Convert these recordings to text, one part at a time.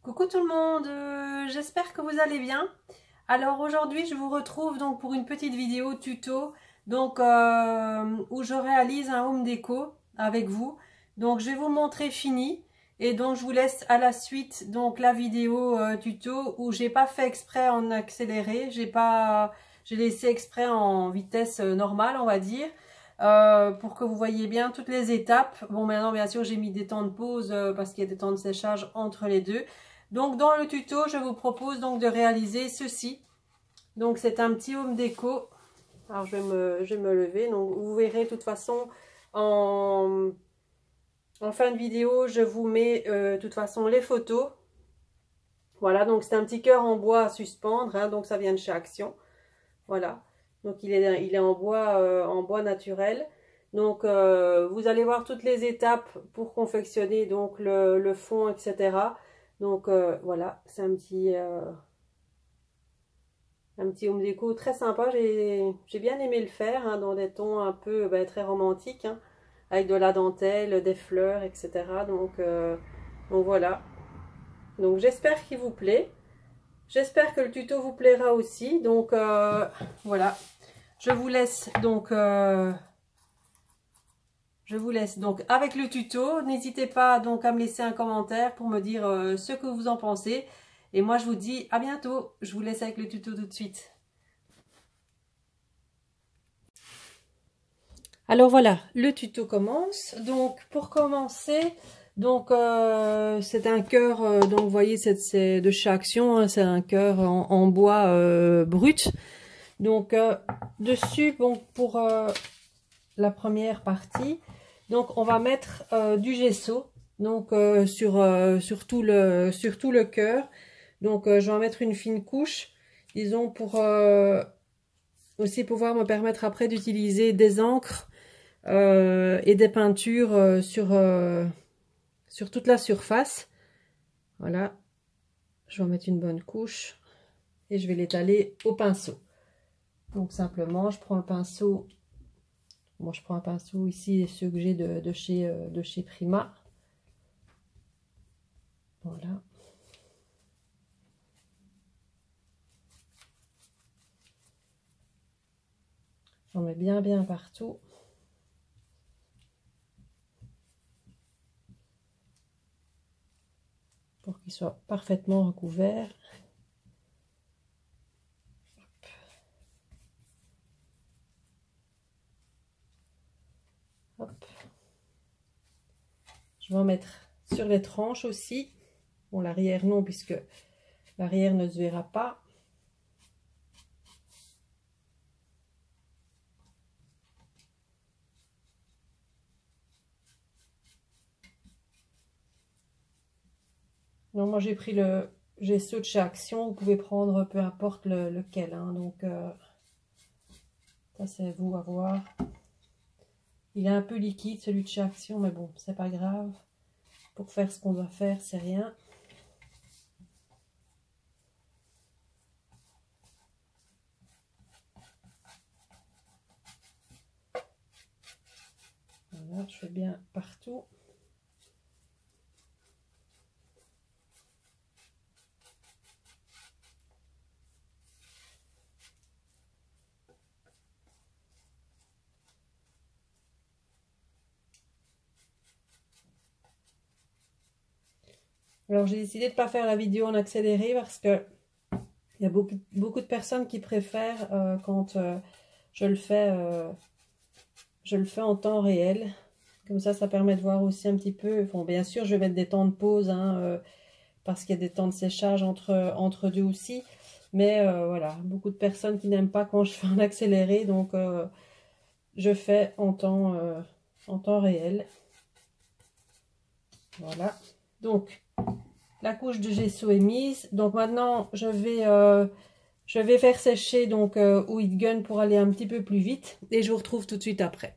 Coucou tout le monde, j'espère que vous allez bien. Alors aujourd'hui je vous retrouve donc pour une petite vidéo tuto où je réalise un home déco avec vous. Donc je vais vous montrer fini et donc je vous laisse à la suite donc la vidéo tuto où j'ai pas fait exprès en accéléré, j'ai laissé exprès en vitesse normale on va dire. Pour que vous voyez bien toutes les étapes. Bon, maintenant bien sûr j'ai mis des temps de pause parce qu'il y a des temps de séchage entre les deux. Donc dans le tuto je vous propose donc de réaliser ceci. Donc c'est un petit home déco. Alors je vais me lever. Donc vous verrez de toute façon en fin de vidéo je vous mets de toute façon les photos. Voilà, donc c'est un petit cœur en bois à suspendre, hein, donc ça vient de chez Action. Voilà, donc il est en bois naturel. Donc vous allez voir toutes les étapes pour confectionner donc le fond, etc. Donc voilà, c'est un petit home déco très sympa. J'ai bien aimé le faire hein, dans des tons un peu très romantiques, hein, avec de la dentelle, des fleurs, etc. Donc voilà. Donc j'espère qu'il vous plaît. J'espère que le tuto vous plaira aussi. Donc voilà. Je vous laisse donc avec le tuto. N'hésitez pas donc à me laisser un commentaire pour me dire ce que vous en pensez. Et moi je vous dis à bientôt. Je vous laisse avec le tuto tout de suite. Alors voilà, le tuto commence. Donc pour commencer, donc c'est un cœur, donc vous voyez c'est de chez Action, hein, c'est un cœur en bois brut. Donc dessus, bon pour la première partie, donc on va mettre du gesso, donc sur tout le cœur. Donc je vais en mettre une fine couche, disons pour aussi pouvoir me permettre après d'utiliser des encres et des peintures sur toute la surface. Voilà, je vais en mettre une bonne couche et je vais l'étaler au pinceau. Donc simplement, je prends le pinceau. Moi, je prends un pinceau ici, ceux que j'ai de chez Prima. Voilà. J'en mets bien partout. Pour qu'il soit parfaitement recouvert. Hop. Je vais en mettre sur les tranches aussi. Bon, l'arrière non, puisque l'arrière ne se verra pas. Non, moi j'ai pris le gesso de chez Action. Vous pouvez prendre peu importe lequel. Hein, donc, ça c'est vous à voir. Il est un peu liquide celui de chez Action, mais bon, c'est pas grave. Pour faire ce qu'on doit faire, c'est rien. Voilà, je fais bien partout. Alors j'ai décidé de ne pas faire la vidéo en accéléré parce que il y a beaucoup de personnes qui préfèrent quand je le fais en temps réel. Comme ça permet de voir aussi un petit peu. Bon, bien sûr, je vais mettre des temps de pause hein, parce qu'il y a des temps de séchage entre deux aussi. Mais voilà, beaucoup de personnes qui n'aiment pas quand je fais en accéléré. Donc je fais en temps réel. Voilà. Donc la couche de gesso est mise. Donc maintenant, je vais faire sécher donc au heat gun pour aller un petit peu plus vite. Et je vous retrouve tout de suite après.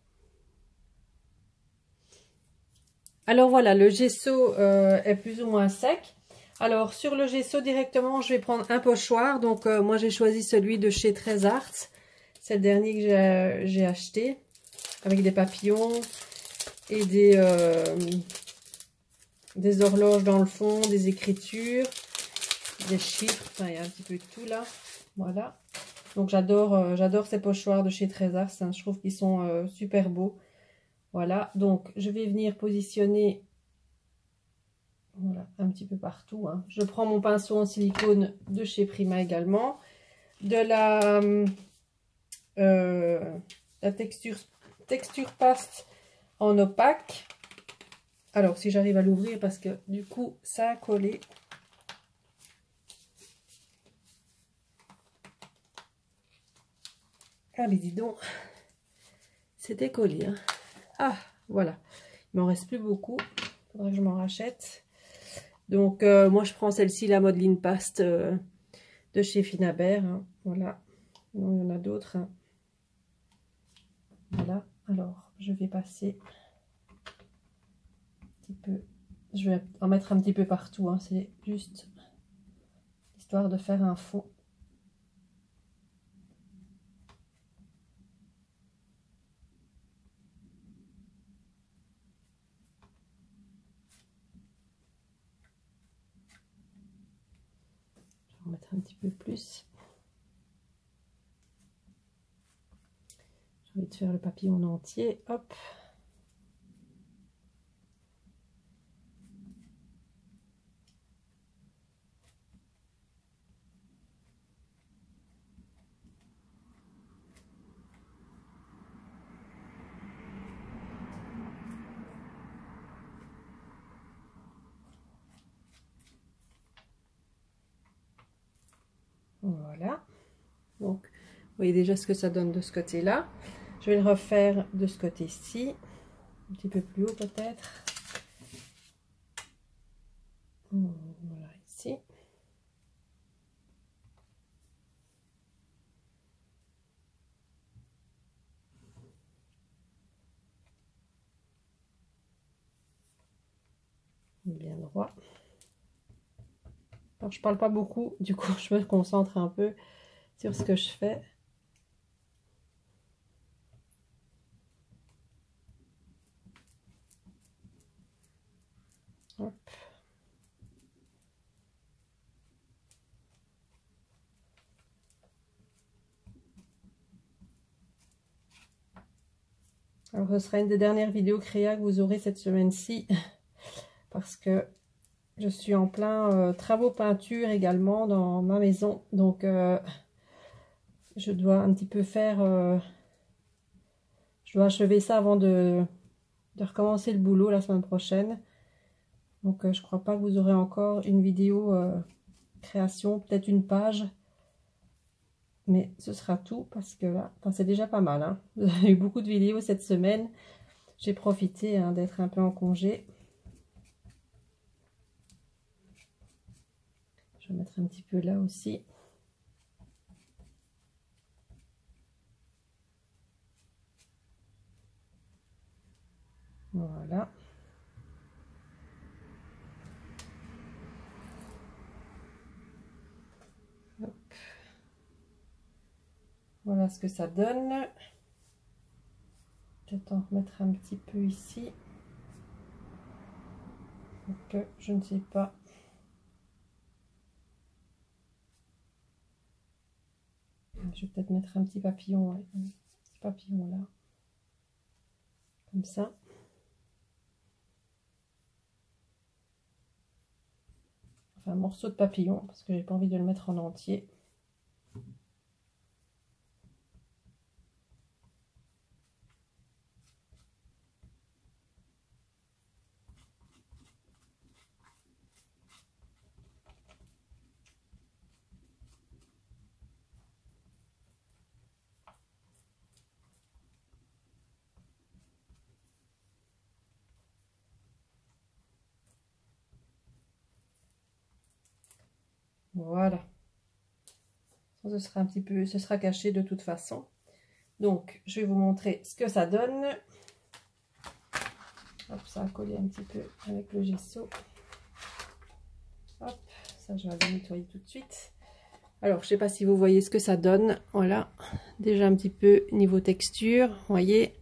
Alors voilà, le gesso est plus ou moins sec. Alors sur le gesso directement, je vais prendre un pochoir. Donc moi j'ai choisi celui de chez Trésarts. C'est le dernier que j'ai acheté. Avec des papillons et des des horloges dans le fond, des écritures, des chiffres, enfin, il y a un petit peu de tout là, voilà. Donc j'adore ces pochoirs de chez Trésors, hein. Je trouve qu'ils sont super beaux. Voilà, donc je vais venir positionner, voilà, un petit peu partout, hein. Je prends mon pinceau en silicone de chez Prima également, de la texture paste en opaque. Alors si j'arrive à l'ouvrir parce que du coup ça a collé. Ah mais dis donc, c'était collé, hein. Ah voilà, il m'en reste plus beaucoup, faudrait que je m'en rachète. Donc moi je prends celle-ci, la Modeline Paste de chez Finabert, hein. Voilà, non, il y en a d'autres, hein. Voilà, alors je vais passer un petit peu, je vais en mettre un petit peu partout, hein. C'est juste histoire de faire un fond. Je vais en mettre un petit peu plus. J'ai envie de faire le papillon en entier, hop. Voilà, donc vous voyez déjà ce que ça donne de ce côté-là. Je vais le refaire de ce côté-ci, un petit peu plus haut peut-être. Voilà, ici. Bien droit. Alors, je parle pas beaucoup, du coup je me concentre un peu sur ce que je fais. Hop. Alors ce sera une des dernières vidéos créa que vous aurez cette semaine-ci parce que je suis en plein travaux peinture également dans ma maison, donc je dois un petit peu faire, je dois achever ça avant de recommencer le boulot la semaine prochaine. Donc je crois pas que vous aurez encore une vidéo création, peut-être une page, mais ce sera tout parce que là, enfin, c'est déjà pas mal, hein. Vous avez eu beaucoup de vidéos cette semaine, j'ai profité, hein, d'être un peu en congé. Je vais mettre un petit peu là aussi. Voilà. Hop. Voilà ce que ça donne. Peut-être en remettre un petit peu ici. Donc, je ne sais pas. Je vais peut-être mettre un petit papillon, ouais, un petit papillon là. Comme ça. Enfin, un morceau de papillon, parce que j'ai pas envie de le mettre en entier. Voilà. Ça, ce sera un petit peu, ce sera caché de toute façon. Donc, je vais vous montrer ce que ça donne. Hop, ça a collé un petit peu avec le gesso. Hop, ça je vais le nettoyer tout de suite. Alors, je sais pas si vous voyez ce que ça donne. Voilà, déjà un petit peu niveau texture, vous voyez,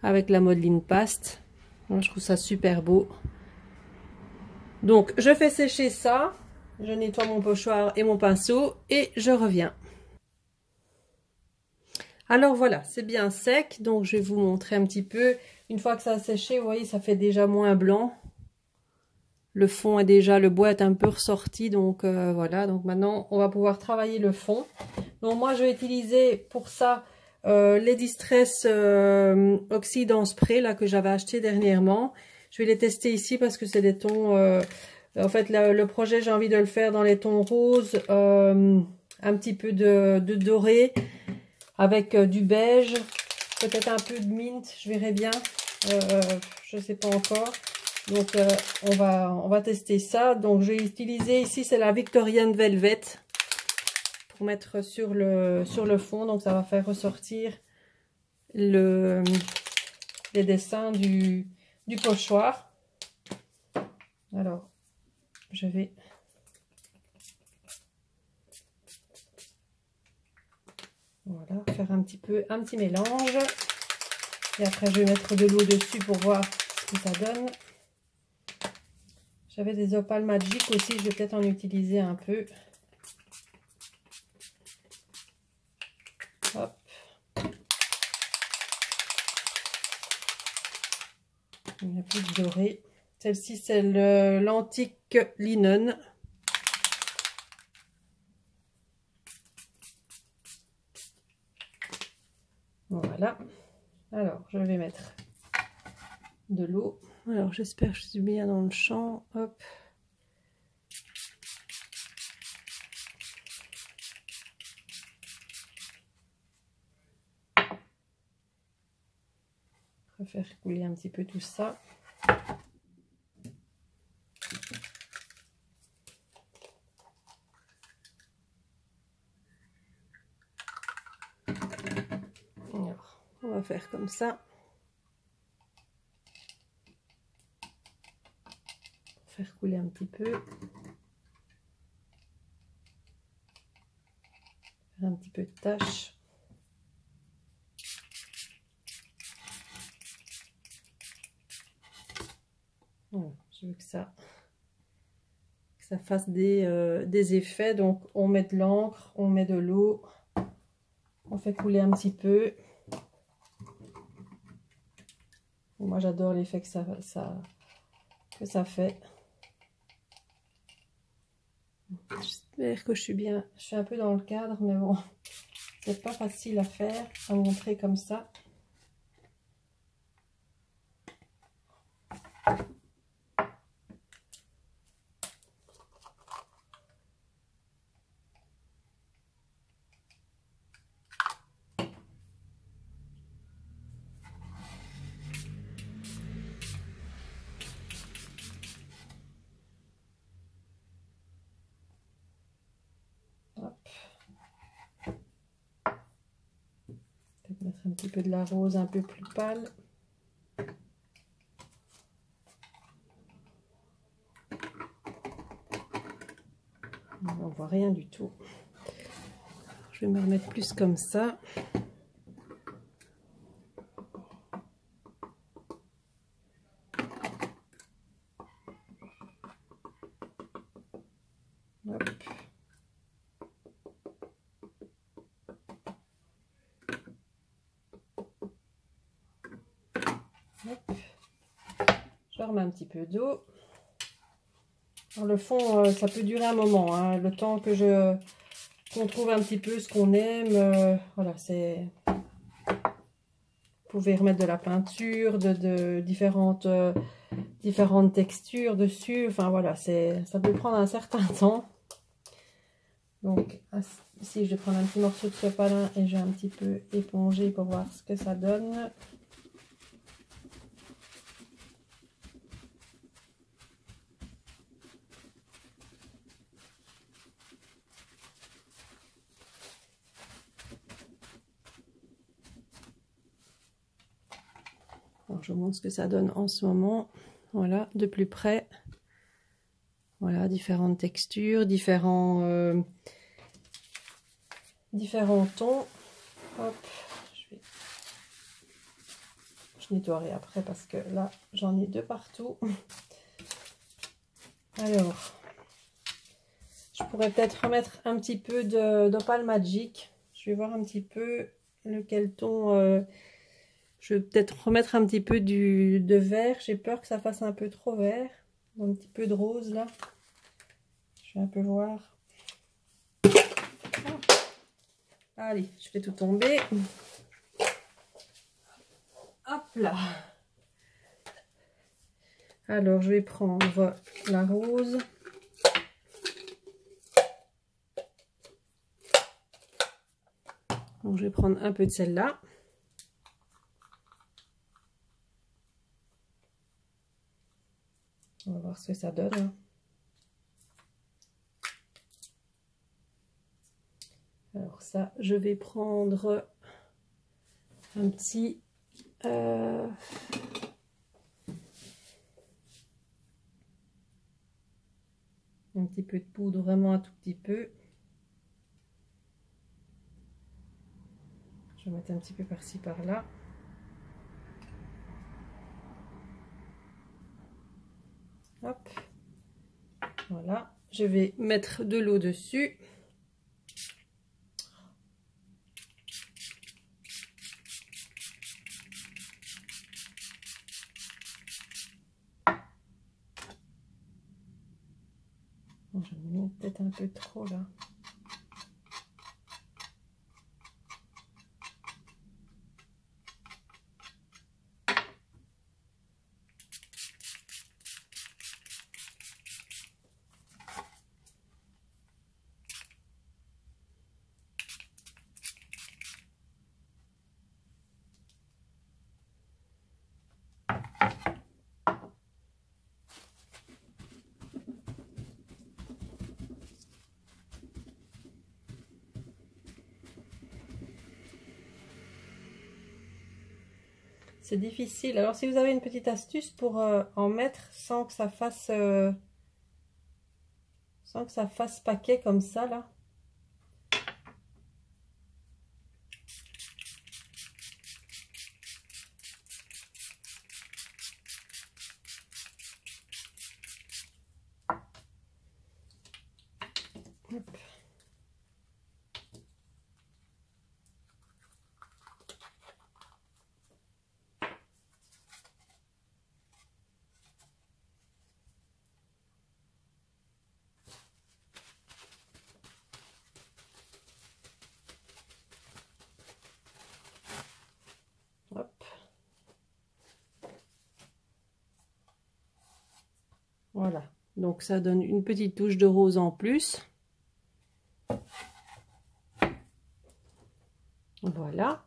avec la Modeline Paste. Moi, je trouve ça super beau. Donc je fais sécher ça, je nettoie mon pochoir et mon pinceau et je reviens. Alors voilà, c'est bien sec, donc je vais vous montrer un petit peu. Une fois que ça a séché, vous voyez, ça fait déjà moins blanc. Le fond est déjà, le bois est un peu ressorti, donc voilà. Donc maintenant, on va pouvoir travailler le fond. Donc moi, je vais utiliser pour ça les Distress Oxide en spray là que j'avais acheté dernièrement. Je vais les tester ici parce que c'est des tons. En fait, le projet, j'ai envie de le faire dans les tons roses, un petit peu de doré, avec du beige, peut-être un peu de mint. Je verrai bien. Je sais pas encore. Donc on va tester ça. Donc je vais utiliser ici, c'est la Victorian Velvet pour mettre sur le fond. Donc ça va faire ressortir les dessins du pochoir. Alors je vais voilà faire un petit mélange. Et après je vais mettre de l'eau dessus pour voir ce que ça donne. J'avais des opales Magic aussi, je vais peut-être en utiliser un peu. Hop. Il n'y a plus de doré. Celle-ci, c'est l'antique linen. Voilà. Alors, je vais mettre de l'eau. Alors, j'espère que je suis bien dans le champ. Hop. Je vais faire couler un petit peu tout ça. Alors, on va faire comme ça. Faire couler un petit peu. Faire un petit peu de tache. Voilà, je veux que ça fasse des effets. Donc on met de l'encre, on met de l'eau, on fait couler un petit peu. Moi j'adore l'effet que ça fait. J'espère que je suis un peu dans le cadre, mais bon, c'est pas facile à faire, à montrer comme ça. Peut-être mettre un petit peu de la rose un peu plus pâle. On voit rien du tout. Je vais me remettre plus comme ça. Hop. Hop. Je remets un petit peu d'eau. Le fond, ça peut durer un moment, hein, le temps que qu'on trouve un petit peu ce qu'on aime. Voilà, c'est. Vous pouvez remettre de la peinture, de différentes textures dessus. Enfin voilà, ça peut prendre un certain temps. Donc ici, je vais prendre un petit morceau de sopalin et je vais un petit peu éponger pour voir ce que ça donne. Alors, je vous montre ce que ça donne en ce moment. Voilà, de plus près. Voilà, différentes textures, différents tons. Hop, je nettoierai après parce que là, j'en ai de partout. Alors, je pourrais peut-être remettre un petit peu d'Opal Magic. Je vais voir un petit peu lequel ton... je vais peut-être remettre un petit peu de vert. J'ai peur que ça fasse un peu trop vert. Un petit peu de rose là. Je vais un peu voir. Allez, je fais tout tomber. Hop là. Alors, je vais prendre la rose. Donc, je vais prendre un peu de celle-là. On va voir ce que ça donne. Hein. Alors ça, je vais prendre un petit... un petit peu de poudre, vraiment un tout petit peu. Je vais mettre un petit peu par-ci, par-là. Hop. Voilà. Je vais mettre de l'eau dessus. J'en ai peut-être un peu trop là. C'est difficile. Alors si vous avez une petite astuce pour en mettre sans que ça fasse paquet comme ça là. Hop. Hop. Voilà. Donc ça donne une petite touche de rose en plus. Voilà.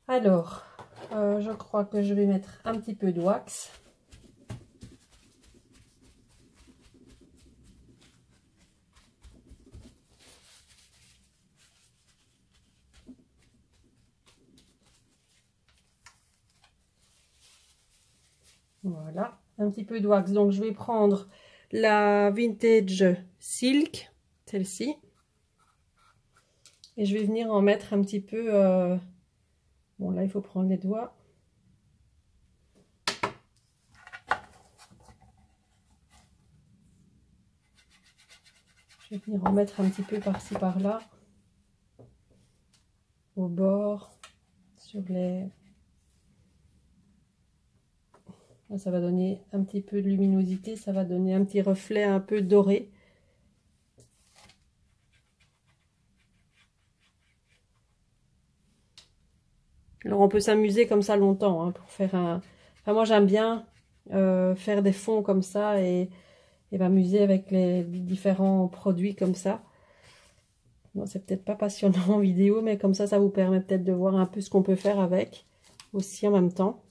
Alors, je crois que je vais mettre un petit peu de wax. Voilà, un petit peu de wax. Donc, je vais prendre la Vintage Silk, celle-ci. Et je vais venir en mettre un petit peu... Bon, là, il faut prendre les doigts. Je vais venir en mettre un petit peu par-ci, par-là. Au bord, sur les... Là, ça va donner un petit peu de luminosité. Ça va donner un petit reflet un peu doré. Alors, on peut s'amuser comme ça longtemps hein, pour faire un... Enfin, moi, j'aime bien faire des fonds comme ça et m'amuser avec les différents produits comme ça. Bon, c'est peut-être pas passionnant en vidéo, mais comme ça vous permet peut-être de voir un peu ce qu'on peut faire avec aussi en même temps.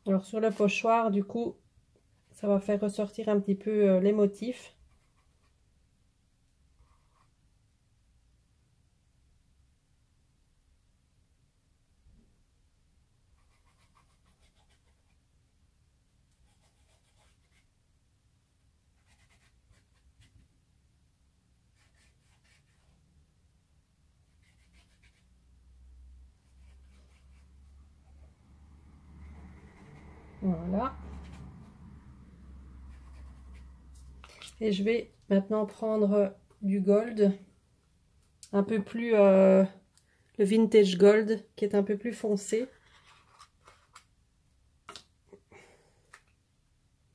Alors sur le pochoir, du coup, ça va faire ressortir un petit peu les motifs. Voilà. Et je vais maintenant prendre du gold, un peu plus, le vintage gold, qui est un peu plus foncé.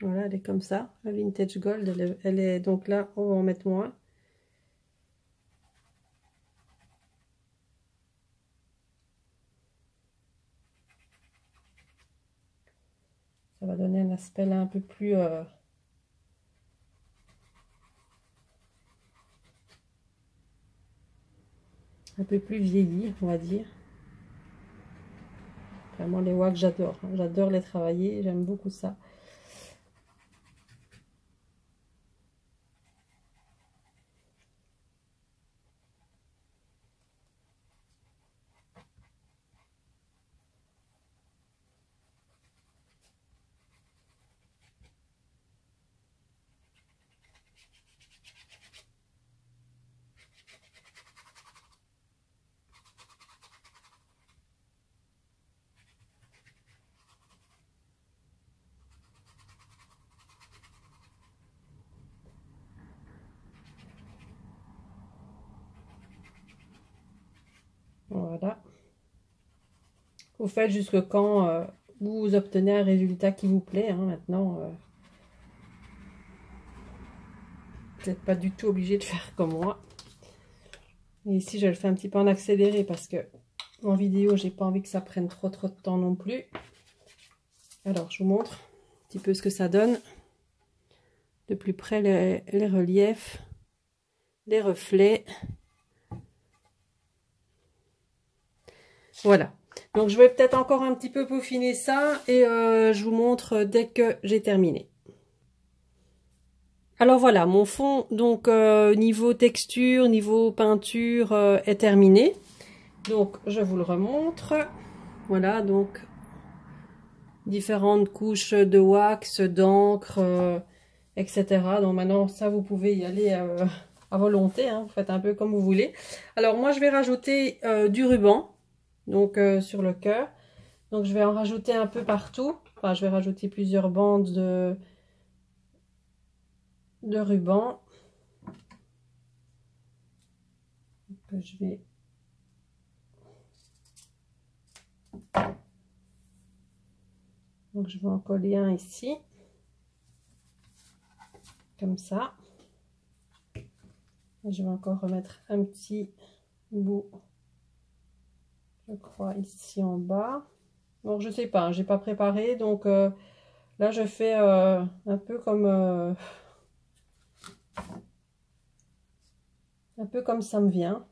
Voilà, elle est comme ça, la vintage gold, elle est donc là, on va en mettre moins. Ça va donner un aspect là un peu plus... un peu plus vieilli, on va dire. Vraiment les wax, j'adore. J'adore les travailler, j'aime beaucoup ça. Voilà. Vous faites jusque quand vous obtenez un résultat qui vous plaît. Hein, maintenant, vous n'êtes pas du tout obligé de faire comme moi. Et ici, je le fais un petit peu en accéléré parce que en vidéo, j'ai pas envie que ça prenne trop de temps non plus. Alors, je vous montre un petit peu ce que ça donne. De plus près, les reliefs, les reflets. Voilà. Donc, je vais peut-être encore un petit peu peaufiner ça et je vous montre dès que j'ai terminé. Alors voilà, mon fond, donc niveau texture, niveau peinture est terminé. Donc, je vous le remontre. Voilà, donc différentes couches de wax, d'encre, etc. Donc maintenant, ça, vous pouvez y aller à volonté. Hein, vous faites un peu comme vous voulez. Alors, moi, je vais rajouter du ruban, donc sur le cœur. Donc, je vais en rajouter un peu partout. Enfin, je vais rajouter plusieurs bandes de ruban. Que je vais... Donc, je vais en coller un ici. Comme ça. Et je vais encore remettre un petit bout, je crois, ici en bas. Donc, je sais pas, j'ai pas préparé. Donc, là, je fais un peu comme... un peu comme ça me vient.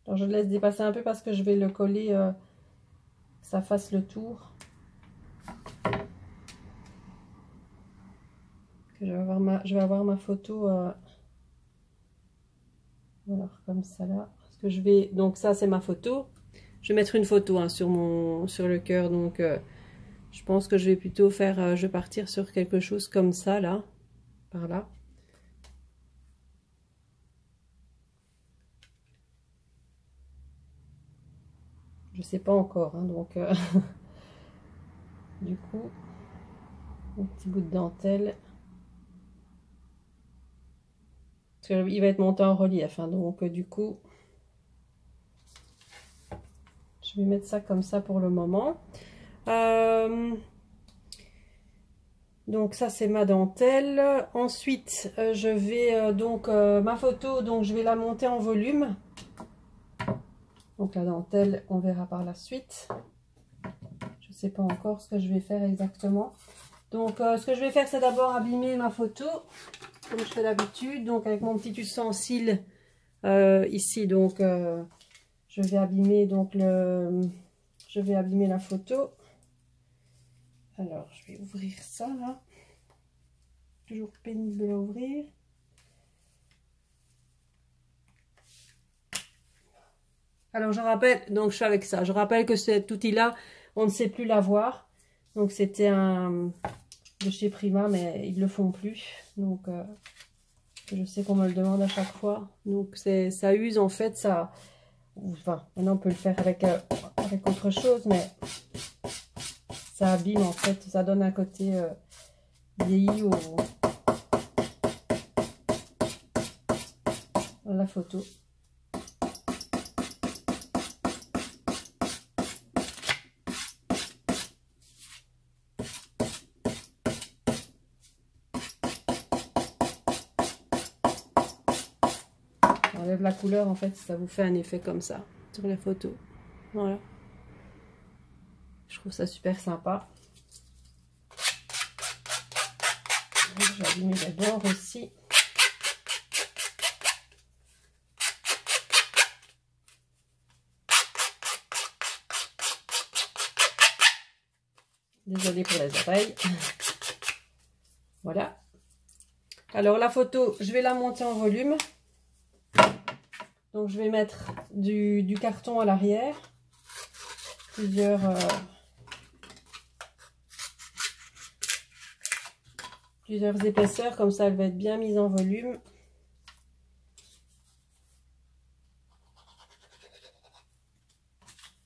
Alors, je laisse dépasser un peu parce que je vais le coller, que ça fasse le tour. Que je vais avoir ma photo, alors comme ça là. Parce que je vais, donc ça c'est ma photo. Je vais mettre une photo hein, sur le cœur, donc je pense que je vais plutôt faire, je vais partir sur quelque chose comme ça là, par là. Je sais pas encore, hein, donc du coup, un petit bout de dentelle. Parce qu'il va être monté en relief, hein, donc du coup, je vais mettre ça comme ça pour le moment. Donc ça c'est ma dentelle. Ensuite, je vais donc ma photo, donc je vais la monter en volume. Donc la dentelle, on verra par la suite. Je ne sais pas encore ce que je vais faire exactement. Donc ce que je vais faire, c'est d'abord abîmer ma photo, comme je fais d'habitude. Donc avec mon petit ustensile Ici, donc, je vais abîmer donc je vais abîmer la photo. Alors, je vais ouvrir ça là. Toujours pénible à ouvrir. Alors, je rappelle, donc je suis avec ça. Je rappelle que cet outil-là, on ne sait plus l'avoir. Donc, c'était un de chez Prima, mais ils le font plus. Donc, je sais qu'on me le demande à chaque fois. Donc, ça use en fait, ça. Enfin, maintenant on peut le faire avec autre chose, mais ça abîme en fait. Ça donne un côté vieilli à la photo. On enlève la couleur en fait, ça vous fait un effet comme ça sur les photos. Voilà. Je trouve ça super sympa. Je vais allumer les bords aussi. Désolée pour les oreilles. Voilà. Alors la photo, je vais la monter en volume. Donc je vais mettre du carton à l'arrière. Plusieurs épaisseurs, comme ça elle va être bien mise en volume.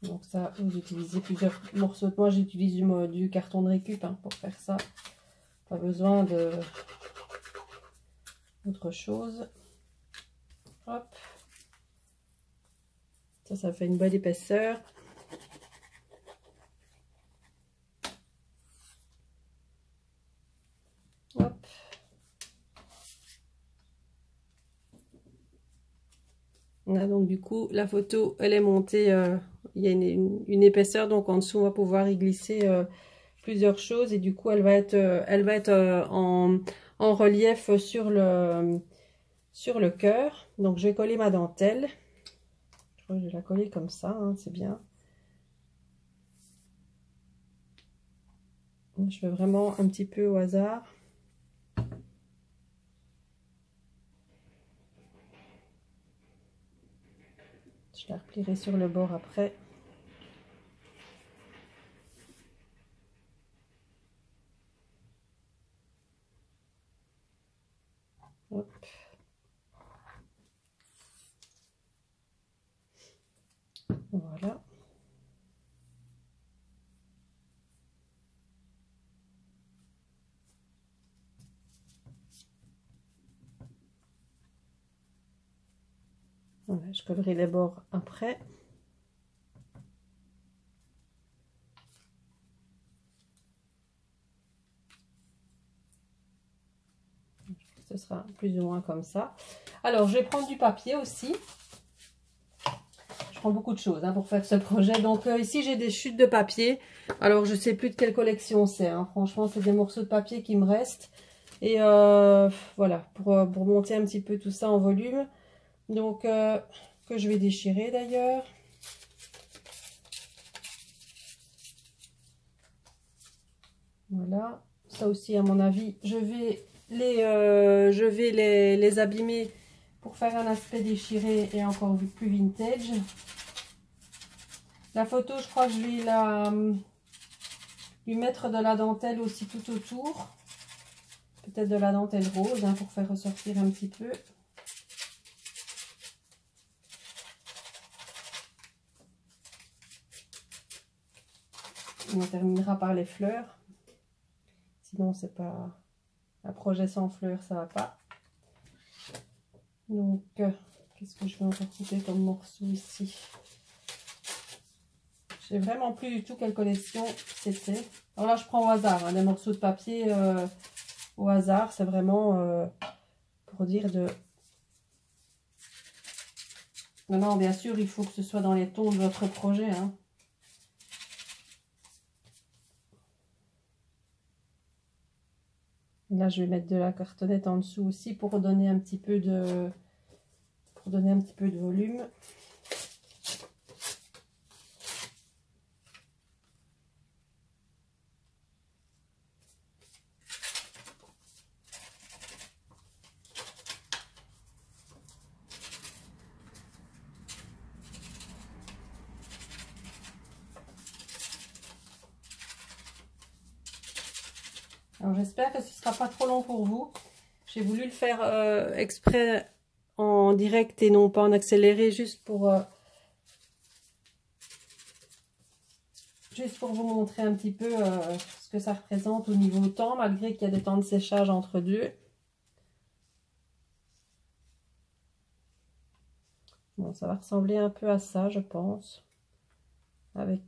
Donc ça, vous utilisez plusieurs morceaux. Moi j'utilise du carton de récup pour faire ça. Pas besoin de autre chose. Hop. Ça fait une bonne épaisseur. Hop. Là, donc du coup, la photo, elle est montée. Il y a une épaisseur, donc en dessous, on va pouvoir y glisser plusieurs choses. Et du coup, elle va être en relief sur le cœur. Donc, je vais coller ma dentelle. Je crois que je vais la coller comme ça, hein, c'est bien. Je fais vraiment un petit peu au hasard. Je la replierai sur le bord après. Hop. Voilà. Voilà, je collerai les bords après. Ce sera plus ou moins comme ça. Alors, je vais prendre du papier aussi. Je prends beaucoup de choses pour faire ce projet. Donc, ici, j'ai des chutes de papier. Alors, je ne sais plus de quelle collection c'est. Franchement, c'est des morceaux de papier qui me restent. Et voilà, pour monter un petit peu tout ça en volume. Donc, que je vais déchirer d'ailleurs. Voilà. Ça aussi, à mon avis, je vais les abîmer pour faire un aspect déchiré et encore plus vintage. La photo, je crois que je vais lui mettre de la dentelle aussi tout autour. Peut-être de la dentelle rose pour faire ressortir un petit peu. On terminera par les fleurs. Sinon, c'est pas un projet sans fleurs, ça va pas. Donc, qu'est-ce que je vais encore couper comme morceau ici? Je sais vraiment plus du tout quelle collection c'était. Alors là, je prends au hasard des morceaux de papier au hasard. C'est vraiment pour dire de... Maintenant, bien sûr, il faut que ce soit dans les tons de votre projet. Là, je vais mettre de la cartonnette en dessous aussi pour donner un petit peu de... pour pour donner un petit peu de volume. Alors j'espère que ce ne sera pas trop long pour vous. J'ai voulu le faire exprès en direct et non pas en accéléré, juste pour vous montrer un petit peu ce que ça représente au niveau temps, malgré qu'il y a des temps de séchage entre deux. Bon, ça va ressembler un peu à ça, je pense. Avec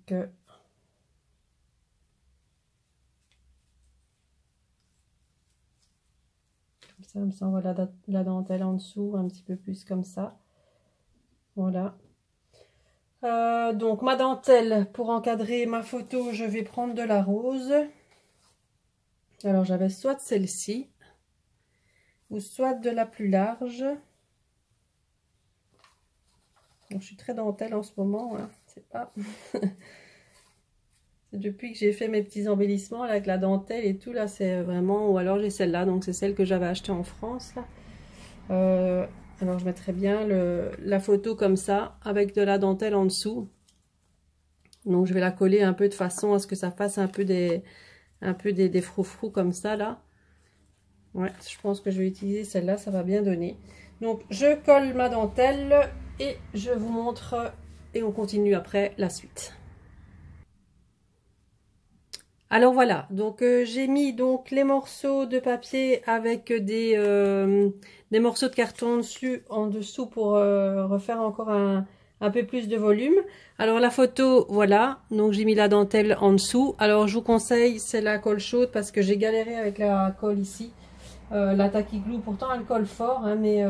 comme ça, on voit la dentelle en dessous, un petit peu plus comme ça. Voilà. Donc ma dentelle, pour encadrer ma photo, je vais prendre de la rose. Alors j'avais soit celle-ci, ou soit de la plus large. Donc, je suis très dentelle en ce moment, hein. C'est pas... C'est depuis que j'ai fait mes petits embellissements là, avec la dentelle et tout, là c'est vraiment... Ou alors j'ai celle-là, donc c'est celle que j'avais achetée en France, là. Alors je mettrai bien la photo comme ça, avec de la dentelle en dessous. Donc je vais la coller un peu de façon à ce que ça fasse un peu des froufrous comme ça, là. Ouais, je pense que je vais utiliser celle-là, ça va bien donner. Donc je colle ma dentelle et je vous montre et on continue après la suite. Alors voilà, donc j'ai mis donc les morceaux de papier avec des morceaux de carton en dessous pour refaire encore un peu plus de volume. Alors la photo, voilà, donc j'ai mis la dentelle en dessous. Alors je vous conseille, c'est la colle chaude parce que j'ai galéré avec la colle ici. La Tacky Glue, pourtant elle colle fort, hein, mais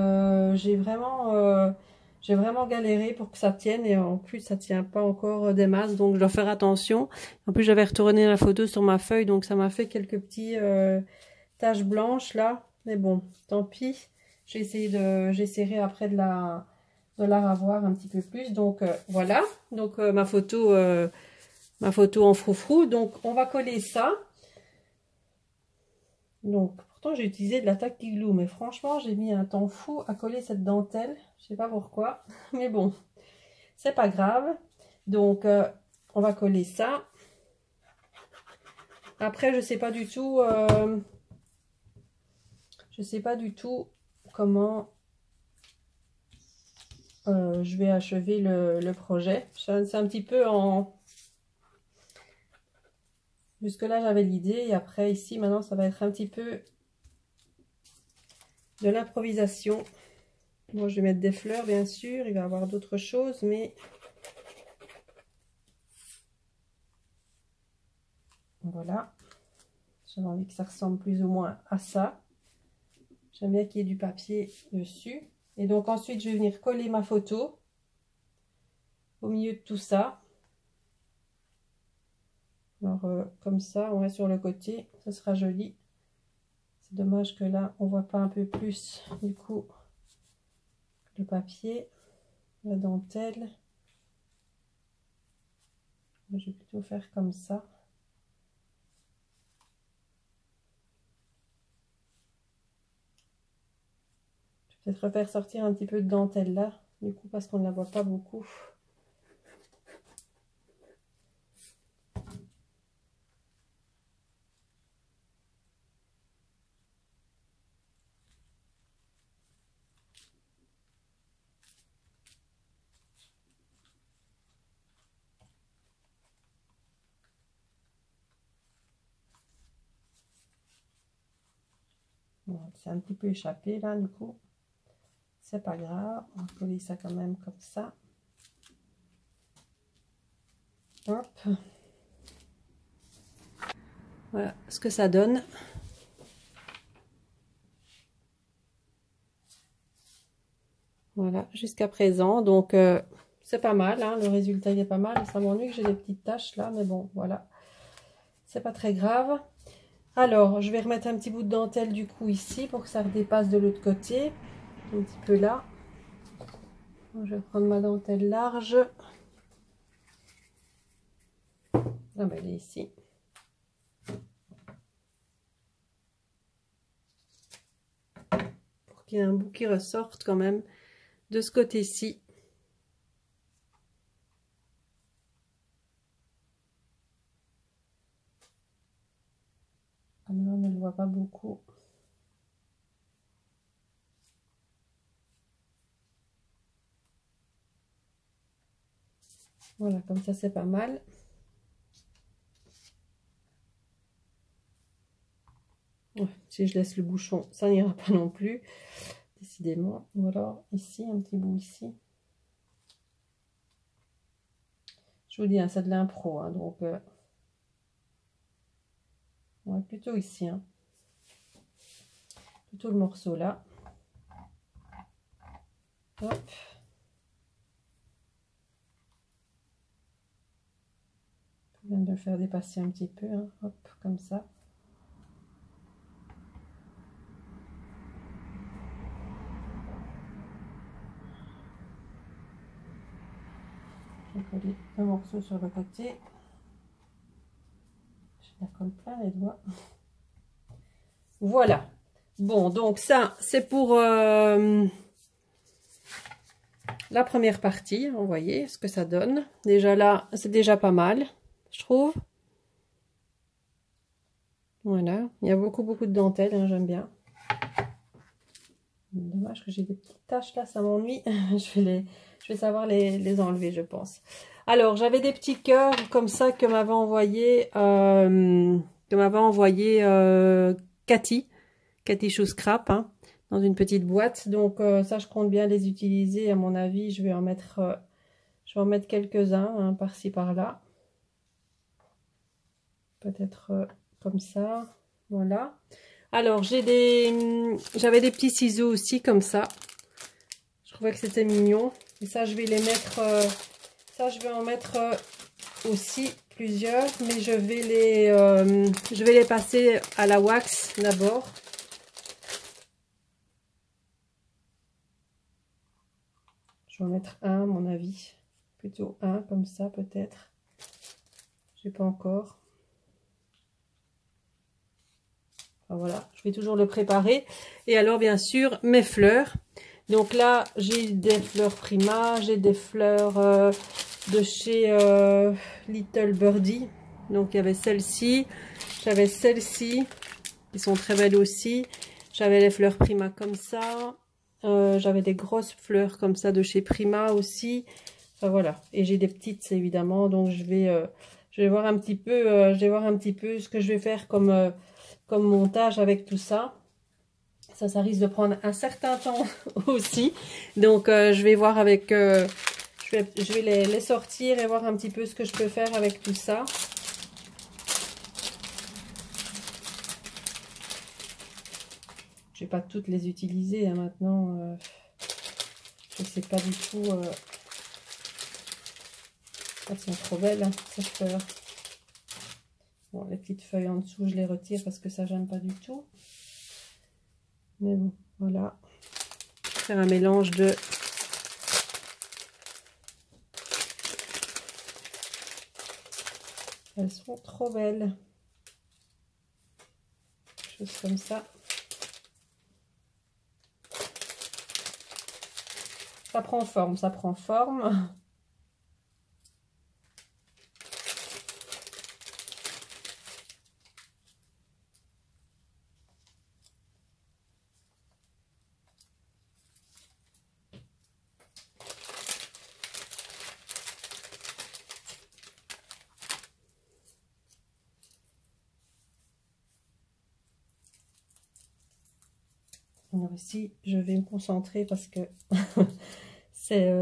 j'ai vraiment galéré pour que ça tienne et en plus ça tient pas encore des masses, donc je dois faire attention. En plus j'avais retourné la photo sur ma feuille, donc ça m'a fait quelques petits taches blanches là, mais bon, tant pis. J'essaierai après de la ravoir un petit peu plus. Donc voilà, donc ma photo en froufrou. Donc on va coller ça. Donc pourtant j'ai utilisé de la Tacky Glue, mais franchement j'ai mis un temps fou à coller cette dentelle. Je sais pas pourquoi, mais bon, c'est pas grave. Donc on va coller ça. Après je sais pas du tout comment je vais achever le projet. C'est un petit peu en... Jusque là j'avais l'idée et après ici maintenant ça va être un petit peu de l'improvisation. Bon, je vais mettre des fleurs bien sûr, il va y avoir d'autres choses, mais voilà. J'avais envie que ça ressemble plus ou moins à ça. J'aime bien qu'il y ait du papier dessus. Et donc ensuite je vais venir coller ma photo au milieu de tout ça. Alors comme ça, on va sur le côté, ce sera joli. C'est dommage que là on voit pas un peu plus du coup le papier, la dentelle. Je vais plutôt faire comme ça. Je vais peut-être refaire sortir un petit peu de dentelle là, du coup parce qu'on ne la voit pas beaucoup. C'est un petit peu échappé là du coup. C'est pas grave, on va coller ça quand même comme ça. Hop. Voilà ce que ça donne. Voilà, jusqu'à présent. Donc, c'est pas mal, hein, le résultat il est pas mal. Ça m'ennuie que j'ai des petites taches là, mais bon, voilà. C'est pas très grave. Alors, je vais remettre un petit bout de dentelle du coup ici pour que ça redépasse de l'autre côté. Un petit peu là. Je vais prendre ma dentelle large. Ah ben elle est ici. Pour qu'il y ait un bout qui ressorte quand même de ce côté-ci. Ah non, on ne le voit pas beaucoup. Voilà, comme ça c'est pas mal. Ouais, si je laisse le bouchon, ça n'ira pas non plus, décidément. Ou alors ici, un petit bout ici. Je vous dis, hein, c'est de l'impro, hein, donc ouais, plutôt ici, hein. Plutôt le morceau là. Hop. Je viens de le faire dépasser un petit peu, hein. Hop, comme ça. Je vais coller un morceau sur le côté. Je la colle plein les doigts. Voilà. Bon, donc ça, c'est pour la première partie. Vous voyez ce que ça donne. Déjà là, c'est déjà pas mal, je trouve. Voilà. Il y a beaucoup de dentelle, hein, j'aime bien. Dommage que j'ai des petites taches là, ça m'ennuie. Je vais savoir les enlever, je pense. Alors, j'avais des petits cœurs comme ça que m'avait envoyé, Cathy Chou Scrap, hein, dans une petite boîte. Donc, ça, je compte bien les utiliser. À mon avis, je vais en mettre quelques-uns, hein, par-ci, par-là. Peut-être comme ça. Voilà. Alors, j'avais des petits ciseaux aussi, comme ça. Je trouvais que c'était mignon. Et ça, je vais les mettre... ça, je vais en mettre aussi plusieurs. Mais je vais les passer à la wax d'abord. Je vais en mettre un, à mon avis. Plutôt un, comme ça, peut-être. Je sais pas encore. Enfin, voilà, je vais toujours le préparer. Et alors, bien sûr, mes fleurs. Donc là, j'ai des fleurs Prima, j'ai des fleurs de chez Little Birdie. Donc il y avait celle-ci, j'avais celle-ci, qui sont très belles aussi. J'avais les fleurs Prima comme ça. J'avais des grosses fleurs comme ça de chez Prima aussi. Enfin voilà, et j'ai des petites évidemment. Donc je vais voir un petit peu, ce que je vais faire comme montage avec tout ça. Ça risque de prendre un certain temps aussi. Donc, je vais voir avec... je vais les sortir et voir un petit peu ce que je peux faire avec tout ça. Je vais pas toutes les utiliser, hein, maintenant. Je sais pas du tout... elles sont trop belles, hein, ces fleurs. Bon, les petites feuilles en dessous, je les retire parce que ça, j'aime pas du tout. Mais bon, voilà. Faire un mélange de... Elles sont trop belles. Chose comme ça. Ça prend forme, ça prend forme. Alors ici, je vais me concentrer parce que c'est...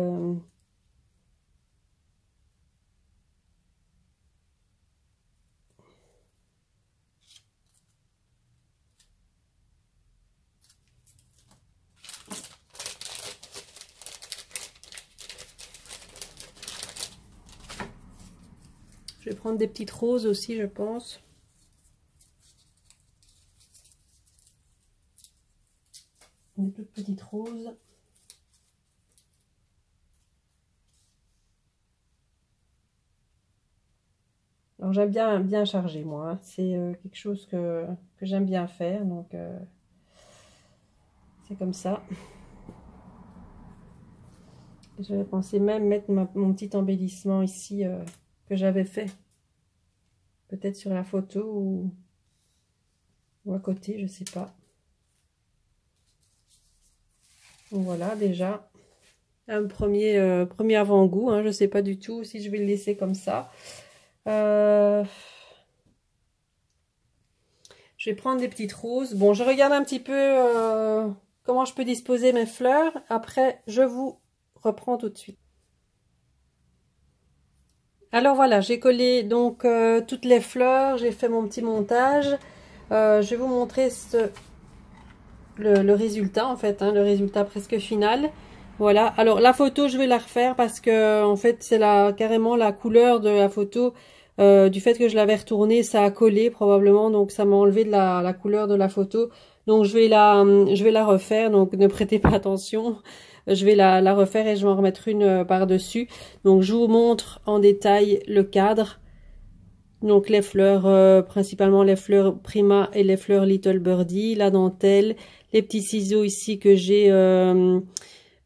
Je vais prendre des petites roses aussi, je pense. Des toutes petites roses. Alors j'aime bien charger moi, hein. C'est quelque chose que j'aime bien faire, donc c'est comme ça. J'avais pensé même mettre mon petit embellissement ici que j'avais fait. Peut-être sur la photo ou à côté, je sais pas. Donc voilà, déjà un premier avant-goût, hein. Je sais pas du tout si je vais le laisser comme ça. Je vais prendre des petites roses. Bon, je regarde un petit peu comment je peux disposer mes fleurs. Après, je vous reprends tout de suite. Alors voilà, j'ai collé donc toutes les fleurs. J'ai fait mon petit montage. Je vais vous montrer le résultat en fait, hein, le résultat presque final. Voilà. Alors la photo, je vais la refaire parce que en fait, c'est carrément la couleur de la photo. Du fait que je l'avais retournée, ça a collé probablement, donc ça m'a enlevé de la couleur de la photo. Donc je vais la refaire, donc ne prêtez pas attention. Je vais la refaire et je vais en remettre une par-dessus. Donc je vous montre en détail le cadre. Donc les fleurs, principalement les fleurs Prima et les fleurs Little Birdie, la dentelle, les petits ciseaux ici que j'ai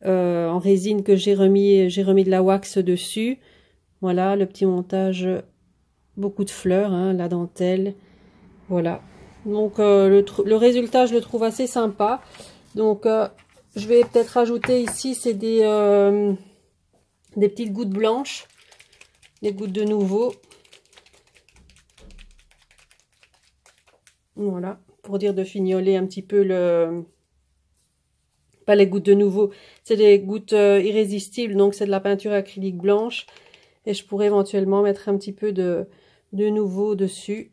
en résine que j'ai remis de la wax dessus. Voilà le petit montage. Beaucoup de fleurs, hein, la dentelle, voilà. Donc le résultat, je le trouve assez sympa. Donc je vais peut-être rajouter ici, c'est des petites gouttes blanches, des gouttes de nouveau. Voilà, pour dire de fignoler un petit peu pas les gouttes de nouveau, c'est des gouttes irrésistibles, donc c'est de la peinture acrylique blanche. Et je pourrais éventuellement mettre un petit peu de nouveau dessus.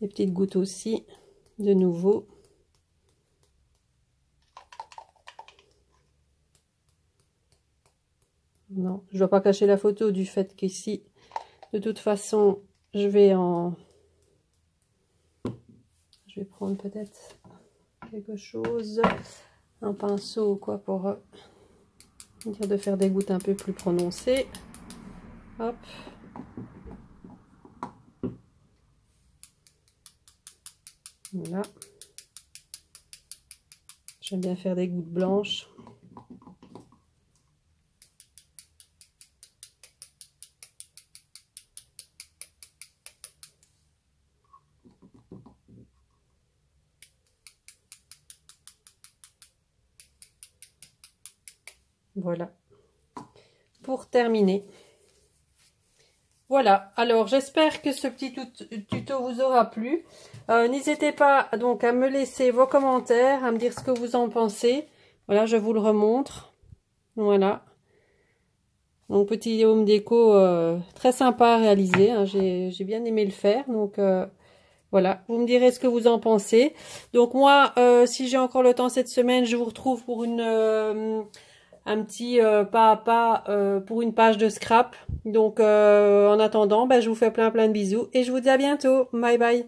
Des petites gouttes aussi, de nouveau. Non, je ne dois pas cacher la photo du fait qu'ici, de toute façon, je vais prendre peut-être quelque chose, un pinceau ou quoi pour dire de faire des gouttes un peu plus prononcées. Hop. Voilà. J'aime bien faire des gouttes blanches. Voilà. Pour terminer. Voilà, alors j'espère que ce petit tuto vous aura plu. N'hésitez pas donc à me laisser vos commentaires, à me dire ce que vous en pensez. Voilà, je vous le remontre. Voilà. Donc petit home déco très sympa à réaliser, hein. J'ai bien aimé le faire. Donc voilà, vous me direz ce que vous en pensez. Donc moi, si j'ai encore le temps cette semaine, je vous retrouve pour un petit pas à pas pour une page de scrap. Donc en attendant, je vous fais plein de bisous et je vous dis à bientôt. Bye bye.